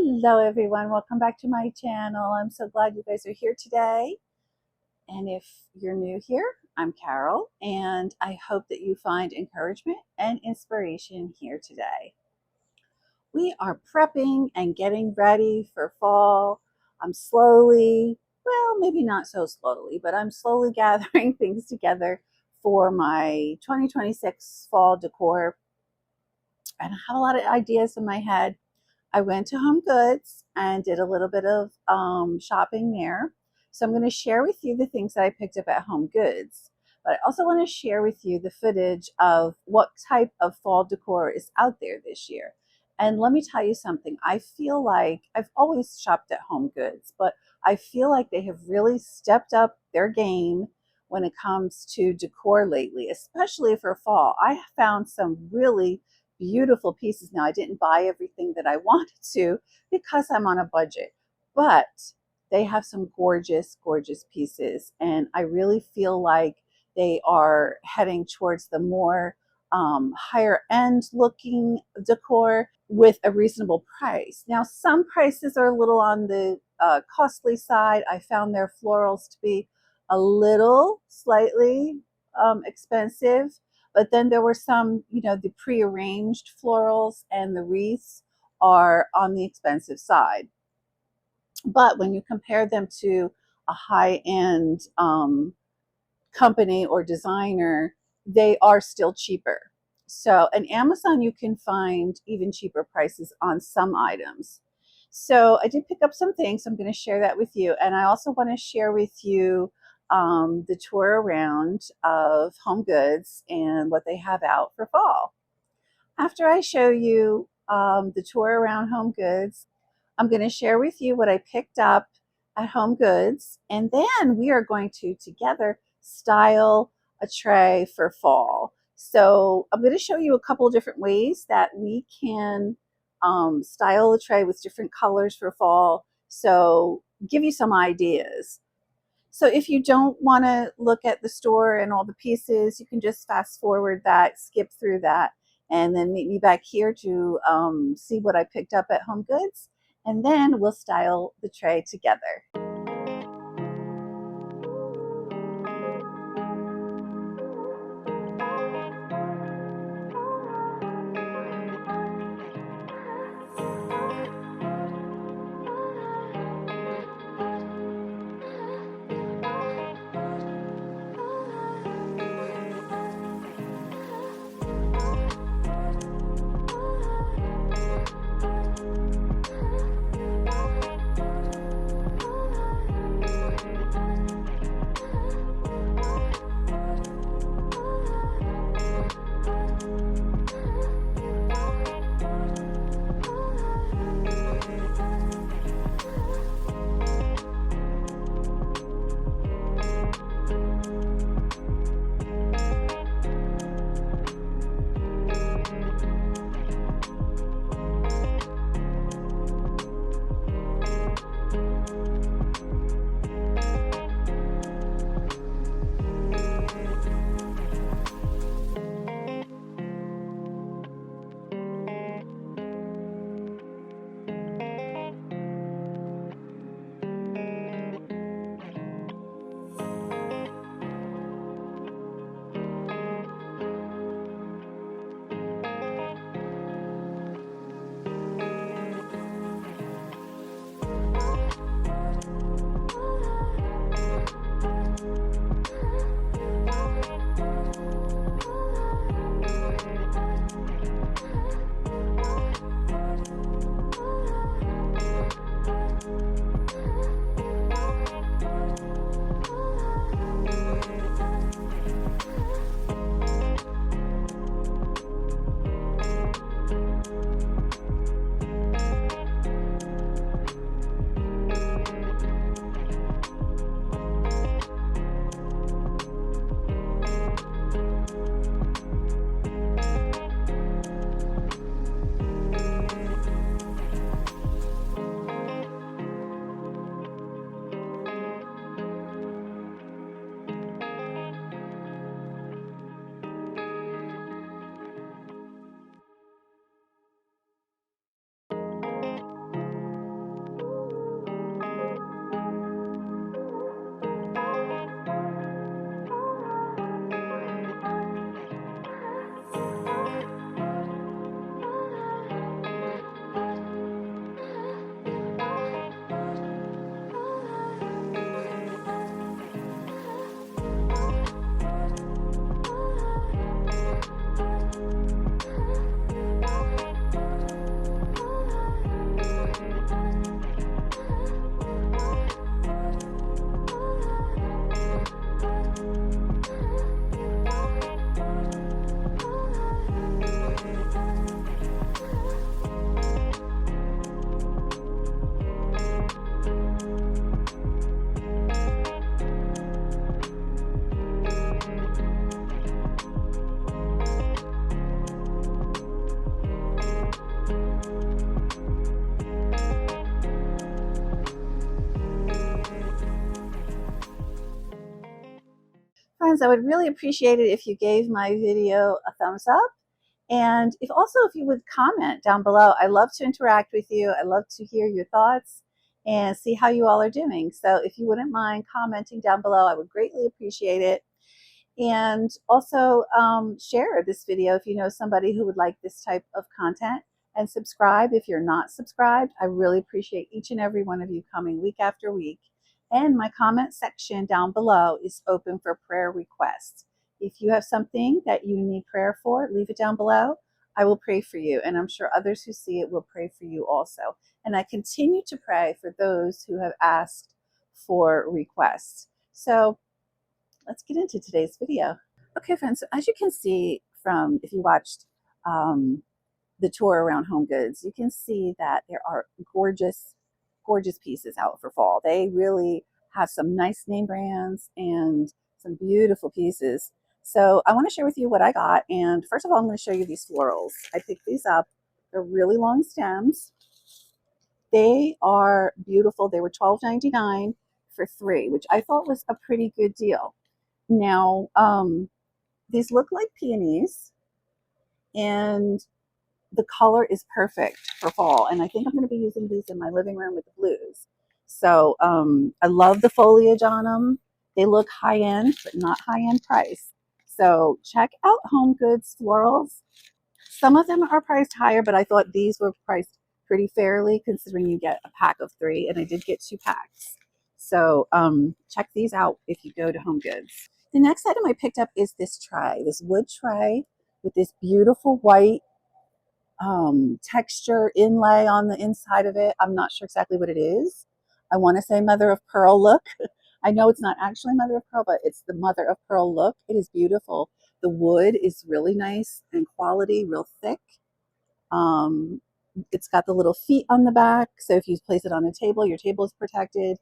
Hello everyone, welcome back to my channel. I'm so glad you guys are here today. And if you're new here, I'm Carol, and I hope that you find encouragement and inspiration here today. We are prepping and getting ready for fall. I'm slowly, well, maybe not so slowly, but I'm slowly gathering things together for my 2026 fall decor. And I have a lot of ideas in my head. I went to HomeGoods and did a little bit of shopping there. So I'm going to share with you the things that I picked up at HomeGoods. But I also want to share with you the footage of what type of fall decor is out there this year. And let me tell you something. I feel like I've always shopped at HomeGoods, but I feel like they have really stepped up their game when it comes to decor lately, especially for fall. I found some really beautiful pieces. Now, I didn't buy everything that I wanted to because I'm on a budget, but they have some gorgeous, gorgeous pieces. And I really feel like they are heading towards the more higher end looking decor with a reasonable price. Now, some prices are a little on the costly side. I found their florals to be a little slightly expensive. But then there were some, the prearranged florals and the wreaths are on the expensive side. But when you compare them to a high-end company or designer, they are still cheaper. So on Amazon, you can find even cheaper prices on some items. So I did pick up some things. I'm going to share that with you. And I also want to share with you the tour around of HomeGoods and what they have out for fall. After I show you the tour around HomeGoods, I'm going to share with you what I picked up at HomeGoods, and then we are going to together style a tray for fall. So I'm going to show you a couple of different ways that we can style a tray with different colors for fall. So give you some ideas. So if you don't want to look at the store and all the pieces, you can just fast forward that, skip through that, and then meet me back here to see what I picked up at HomeGoods, and then we'll style the tray together. friends, I would really appreciate it if you gave my video a thumbs up. And if you would comment down below. I love to interact with you. I love to hear your thoughts and see how you all are doing. So if you wouldn't mind commenting down below, I would greatly appreciate it. And also share this video if you know somebody who would like this type of content, and subscribe if you're not subscribed. I really appreciate each and every one of you coming week after week. And my comment section down below is open for prayer requests. If you have something that you need prayer for, leave it down below. I will pray for you, and I'm sure others who see it will pray for you also. And I continue to pray for those who have asked for requests. So let's get into today's video. Okay, friends, so as you can see from, if you watched the tour around HomeGoods, you can see that there are gorgeous, gorgeous pieces out for fall. They really have some nice name brands and some beautiful pieces. So I want to share with you what I got. And first of all, I'm going to show you these florals. I picked these up. They're really long stems. They are beautiful. They were $12.99 for 3, which I thought was a pretty good deal. Now, these look like peonies, and the color is perfect for fall. And I think I'm going to be using these in my living room with the blues. So I love the foliage on them. They look high end, but not high end price. So check out HomeGoods florals. Some of them are priced higher, but I thought these were priced pretty fairly considering you get a pack of 3, and I did get 2 packs. So check these out if you go to HomeGoods. The next item I picked up is this tray, this wood tray with this beautiful white texture inlay on the inside of it. I'm not sure exactly what it is. I want to say mother of pearl look. I know it's not actually mother of pearl, but it's the mother of pearl look. It is beautiful. The wood is really nice and quality, real thick. It's got the little feet on the back, so if you place it on a table, your table is protected.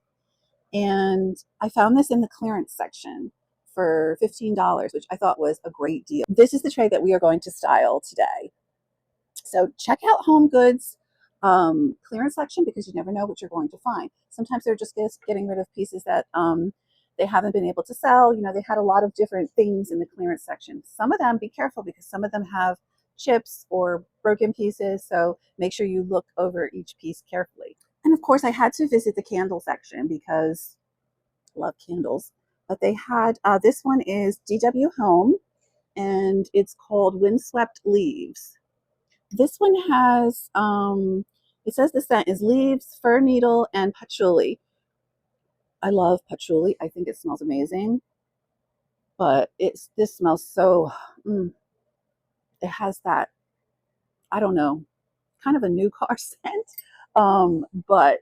And I found this in the clearance section for $15, which I thought was a great deal. This is the tray that we are going to style today. So check out HomeGoods clearance section, because you never know what you're going to find. Sometimes they're just getting rid of pieces that they haven't been able to sell. You know, they had a lot of different things in the clearance section. Some of them, be careful, because some of them have chips or broken pieces. So make sure you look over each piece carefully. And of course, I had to visit the candle section because I love candles. But they had, this one is DW Home, and it's called Windswept Leaves. This one has, it says the scent is leaves, fir needle, and patchouli. I love patchouli. I think it smells amazing. But this smells so, it has that, I don't know, kind of a new car scent, but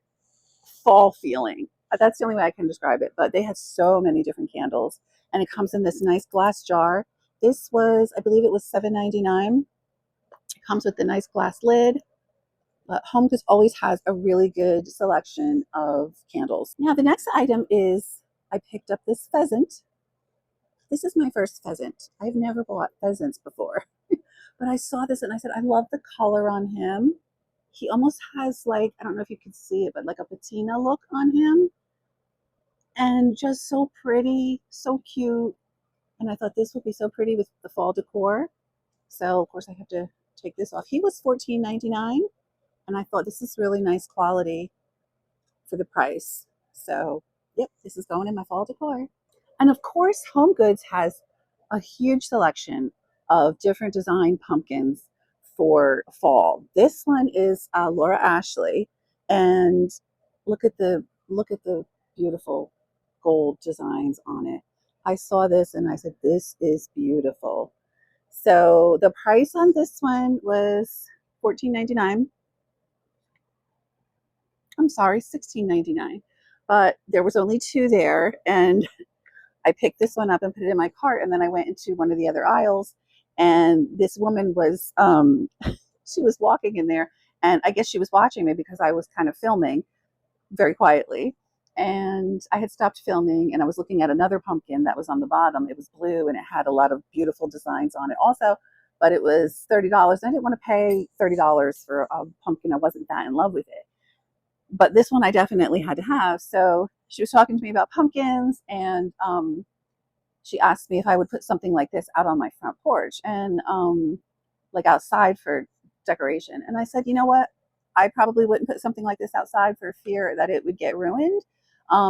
fall feeling. That's the only way I can describe it. But they had so many different candles, and it comes in this nice glass jar. This was, I believe it was $7.99. It comes with the nice glass lid. But HomeGoods always has a really good selection of candles. Now, the next item is, I picked up this pheasant. This is my first pheasant. I've never bought pheasants before, but I saw this and I said, I love the color on him. He almost has, like, I don't know if you can see it, but like a patina look on him, and just so pretty, so cute. And I thought this would be so pretty with the fall decor. So of course I have to take this off. He was $14.99. And I thought this is really nice quality for the price. So, yep, this is going in my fall decor. And of course, HomeGoods has a huge selection of different design pumpkins for fall. This one is Laura Ashley, and look at the beautiful gold designs on it. I saw this and I said, this is beautiful. So the price on this one was $14.99. I'm sorry, $16.99. But there was only 2 there, and I picked this one up and put it in my cart, and then I went into one of the other aisles, and this woman was, she was walking in there, and I guess she was watching me because I was kind of filming very quietly. And I had stopped filming, and I was looking at another pumpkin that was on the bottom. It was blue, and it had a lot of beautiful designs on it also, but it was $30. And I didn't want to pay $30 for a pumpkin. I wasn't that in love with it. But this one I definitely had to have. So she was talking to me about pumpkins, and she asked me if I would put something like this out on my front porch and like outside for decoration. And I said, you know what? I probably wouldn't put something like this outside for fear that it would get ruined,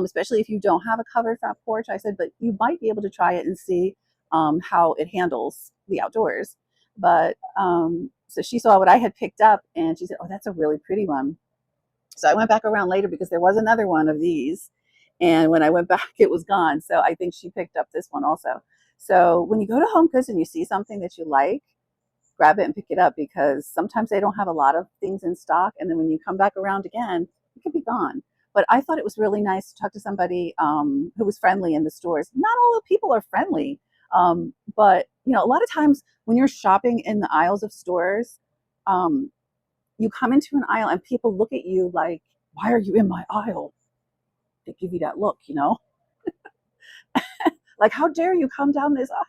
especially if you don't have a covered front porch. I said, but you might be able to try it and see how it handles the outdoors. But so she saw what I had picked up and she said, oh, that's a really pretty one. So I went back around later because there was another one of these. And when I went back, it was gone. So I think she picked up this one also. So when you go to HomeGoods and you see something that you like, grab it and pick it up because sometimes they don't have a lot of things in stock. And then when you come back around again, it could be gone. But I thought it was really nice to talk to somebody who was friendly in the stores. Not all the people are friendly, but you know, a lot of times when you're shopping in the aisles of stores, um, you come into an aisle and people look at you like, why are you in my aisle? They give you that look, you know, like, how dare you come down this aisle?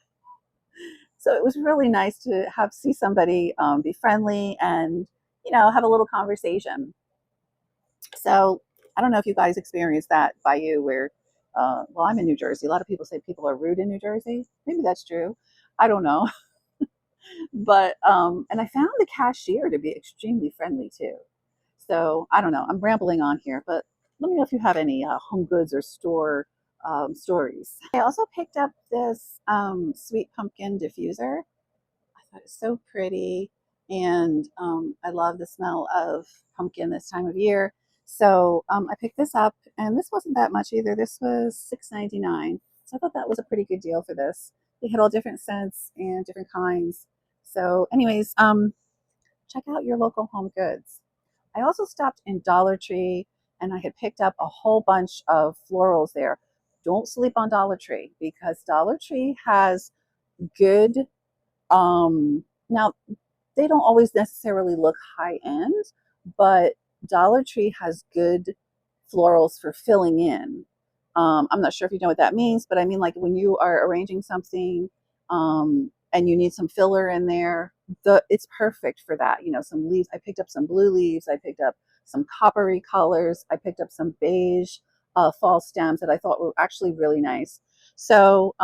So it was really nice to have see somebody be friendly and, you know, have a little conversation. So I don't know if you guys experience that by you where, well, I'm in New Jersey. A lot of people say people are rude in New Jersey. Maybe that's true. I don't know. But, and I found the cashier to be extremely friendly too. So I don't know. I'm rambling on here, but let me know if you have any home goods or store stories. I also picked up this sweet pumpkin diffuser. I thought it was so pretty, and I love the smell of pumpkin this time of year. So I picked this up, and this wasn't that much either. This was $6.99. So I thought that was a pretty good deal for this. They had all different scents and different kinds. So, anyways, check out your local home goods. I also stopped in Dollar Tree and I had picked up a whole bunch of florals there. Don't sleep on Dollar Tree because Dollar Tree has good, now they don't always necessarily look high end, but Dollar Tree has good florals for filling in. I'm not sure if you know what that means, but I mean, like when you are arranging something and you need some filler in there, it's perfect for that. You know, some leaves. I picked up some blue leaves. I picked up some coppery colors. I picked up some beige fall stems that I thought were actually really nice. So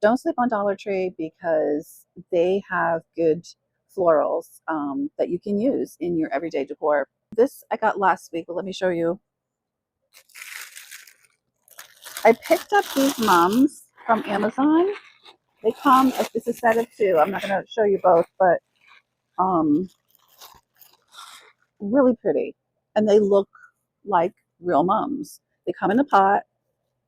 don't sleep on Dollar Tree because they have good florals that you can use in your everyday decor. This I got last week, but let me show you. I picked up these mums from Amazon. They come, it's a set of two. I'm not going to show you both, but um, really pretty. And they look like real mums. They come in a pot,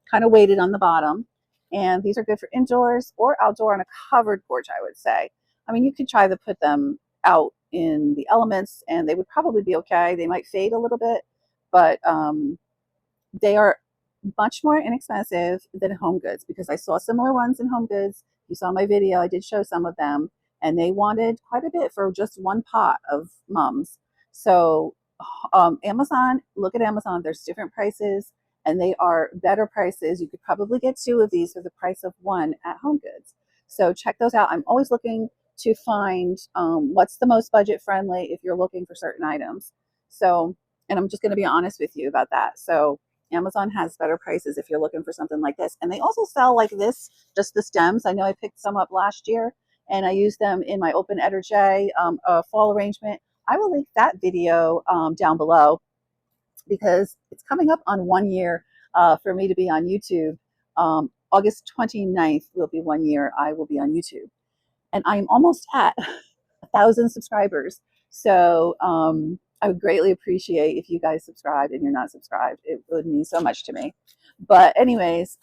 kind of weighted on the bottom. And these are good for indoors or outdoor on a covered porch, I would say. I mean, you could try to put them out in the elements and they would probably be okay. They might fade a little bit, but they are much more inexpensive than Home Goods because I saw similar ones in Home Goods. You saw my video, I did show some of them, and they wanted quite a bit for just one pot of mums. So Amazon, look at Amazon, there's different prices and they are better prices. You could probably get two of these for the price of one at Home Goods. So check those out. I'm always looking to find what's the most budget friendly if you're looking for certain items. So, and I'm just going to be honest with you about that. So Amazon has better prices if you're looking for something like this. And they also sell like this, just the stems. I know I picked some up last year and I used them in my open etagere fall arrangement. I will link that video down below because it's coming up on 1 year for me to be on YouTube. August 29th will be 1 year I will be on YouTube. And I'm almost at 1,000 subscribers. So I would greatly appreciate if you guys subscribed and you're not subscribed. It would mean so much to me. But anyways,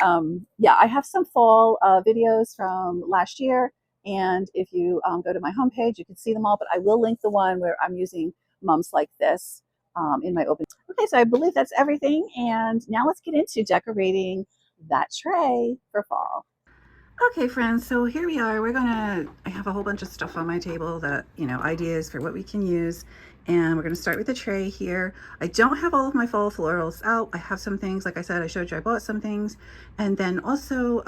yeah, I have some fall videos from last year. And if you go to my homepage, you can see them all. But I will link the one where I'm using mums like this in my open. Okay, so I believe that's everything. And now let's get into decorating that tray for fall. Okay, friends, so here we are. I have a whole bunch of stuff on my table that, you know, ideas for what we can use. And we're gonna start with the tray here. I don't have all of my fall florals out. I have some things, like I said, I showed you I bought some things. And then also,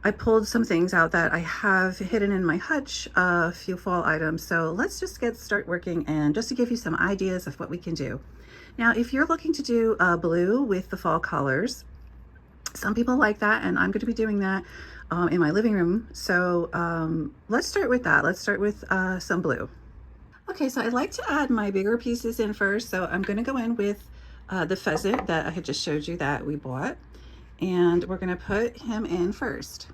I pulled some things out that I have hidden in my hutch, a few fall items. So let's just start working and just to give you some ideas of what we can do. Now, if you're looking to do blue with the fall colors, some people like that, and I'm going to be doing that. in my living room. So let's start with that. Let's start with some blue. Okay, so I like to add my bigger pieces in first. So I'm going to go in with the pheasant that I had just showed you that we bought. And we're going to put him in first.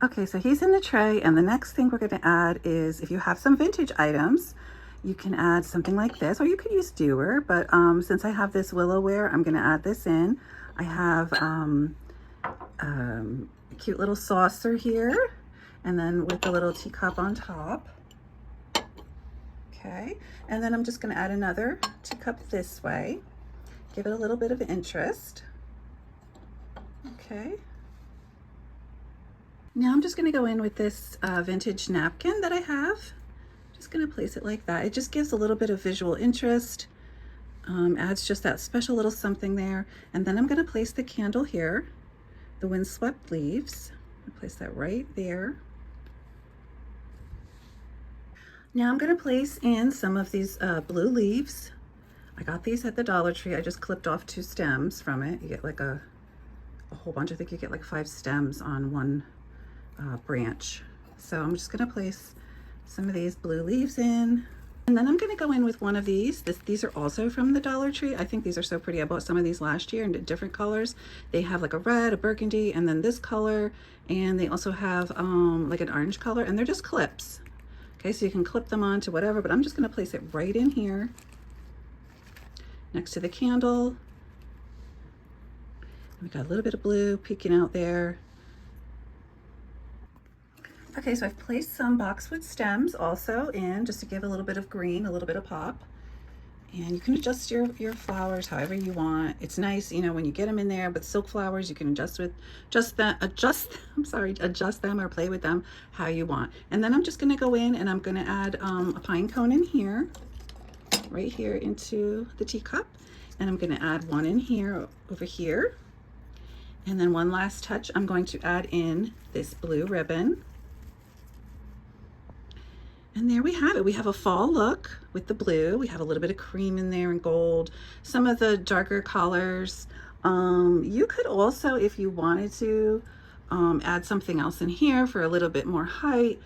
Okay, so he's in the tray, and the next thing we're going to add is, if you have some vintage items, you can add something like this, or you could use Dewar, but since I have this Willowware, I'm going to add this in. I have a cute little saucer here, and then with the little teacup on top. Okay, and then I'm just going to add another teacup this way, give it a little bit of interest. Okay. Now I'm just going to go in with this vintage napkin that I have. Just going to place it like that. It just gives a little bit of visual interest, adds just that special little something there. And then I'm going to place the candle here, the windswept leaves. I'll place that right there. Now I'm going to place in some of these blue leaves. I got these at the Dollar Tree. I just clipped off 2 stems from it. You get like a whole bunch. I think you get like 5 stems on one branch. So I'm just going to place some of these blue leaves in, and then I'm going to go in with one of these. These are also from the Dollar Tree. I think these are so pretty. I bought some of these last year in different colors. They have like a red, a burgundy, and then this color, and they also have like an orange color, and they're just clips. Okay, so you can clip them on to whatever, but I'm just going to place it right in here next to the candle. We got a little bit of blue peeking out there. Okay, so I've placed some boxwood stems also in, just to give a little bit of green, a little bit of pop. And you can adjust your flowers however you want. It's nice, you know, when you get them in there, but silk flowers, you can adjust them or play with them how you want. And then I'm just gonna go in and I'm gonna add a pine cone in here, right here into the teacup. And I'm gonna add one in here, over here. And then one last touch, I'm going to add in this blue ribbon. And there we have it. We have a fall look with the blue. We have a little bit of cream in there and gold, some of the darker colors. You could also, if you wanted to, add something else in here for a little bit more height,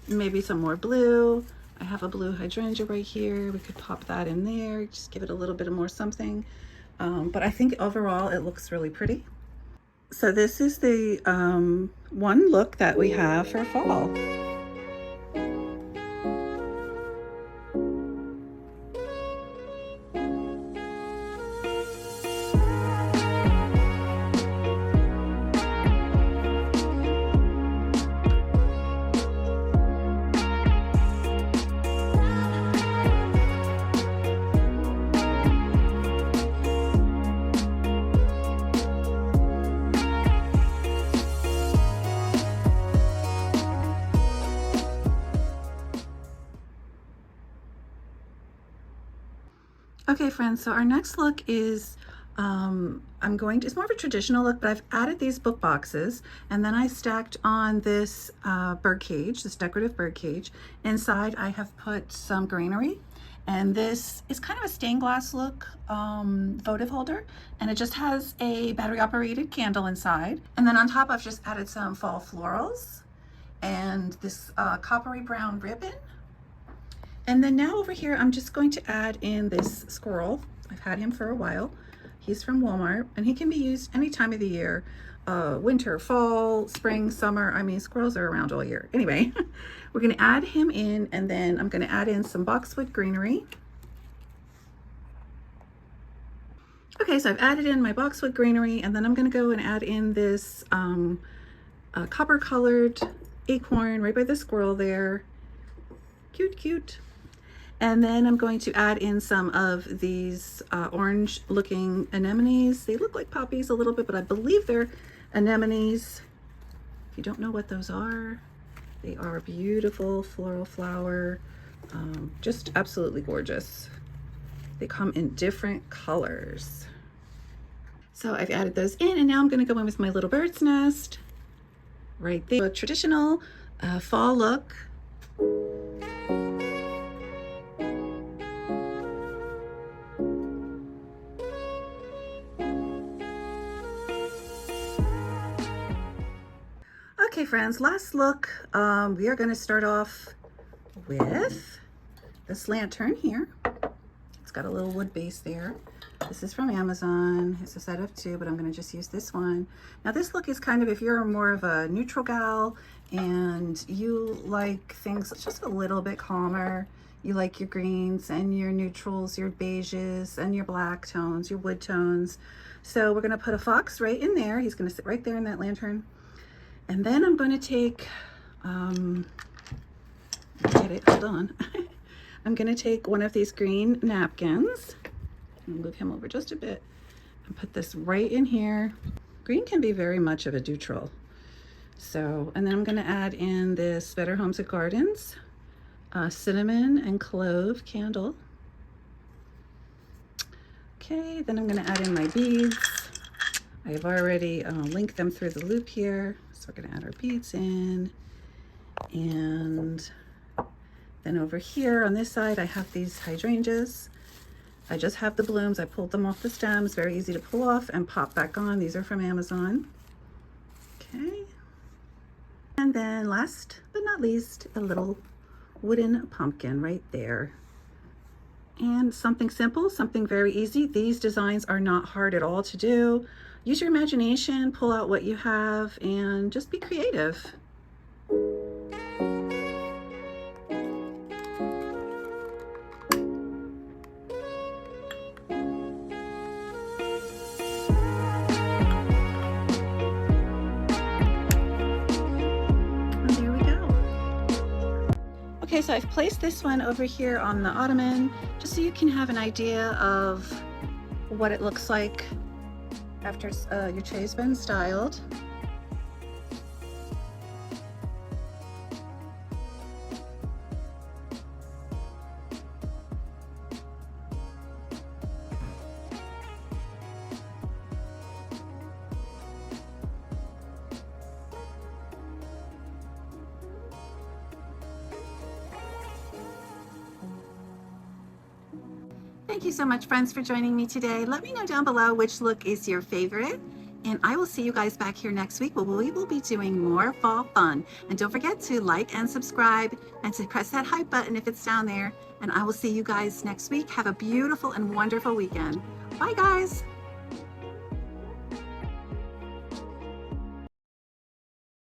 maybe some more blue. I have a blue hydrangea right here. We could pop that in there, just give it a little bit of more something. But I think overall it looks really pretty. So this is the one look that we have for fall. Okay friends, so our next look is, it's more of a traditional look, but I've added these book boxes, and then I stacked on this bird cage, this decorative bird cage. Inside I have put some greenery, and this is kind of a stained glass look votive holder, and it just has a battery operated candle inside. And then on top I've just added some fall florals and this coppery brown ribbon. And then now over here, I'm just going to add in this squirrel. I've had him for a while. He's from Walmart, and he can be used any time of the year. Winter, fall, spring, summer. I mean, squirrels are around all year. Anyway, we're gonna add him in, and then I'm gonna add in some boxwood greenery. Okay, so I've added in my boxwood greenery, and then I'm gonna go and add in this copper colored acorn right by the squirrel there. Cute, cute. And then I'm going to add in some of these orange looking anemones. They look like poppies a little bit, but I believe they're anemones. If you don't know what those are, they are beautiful floral flower, just absolutely gorgeous. They come in different colors. So I've added those in, and now I'm gonna go in with my little bird's nest right there. A traditional fall look. Okay friends, last look. We are going to start off with this lantern here. It's got a little wood base there. This is from Amazon. It's a set of two, but I'm going to just use this one. Now this look is kind of, if you're more of a neutral gal and you like things just a little bit calmer, you like your greens and your neutrals, your beiges and your black tones, your wood tones. So we're going to put a fox right in there. He's going to sit right there in that lantern. And then I'm going to take, get it, hold on. I'm going to take one of these green napkins and move him over just a bit and put this right in here. Green can be very much of a neutral. So, and then I'm going to add in this Better Homes and Gardens cinnamon and clove candle. Okay, then I'm going to add in my beads. I've already linked them through the loop here. So we're going to add our beads in. And then over here on this side, I have these hydrangeas. I just have the blooms. I pulled them off the stems. Very easy to pull off and pop back on. These are from Amazon. Okay. And then last but not least, a little wooden pumpkin right there. And something simple, something very easy. These designs are not hard at all to do. Use your imagination, pull out what you have, and just be creative. Okay, so I've placed this one over here on the ottoman just so you can have an idea of what it looks like after your tray's been styled. Thank you so much, friends, for joining me today. Let me know down below which look is your favorite, and I will see you guys back here next week where we will be doing more fall fun. And don't forget to like and subscribe and to press that hype button if it's down there, and I will see you guys next week. Have a beautiful and wonderful weekend. Bye, guys.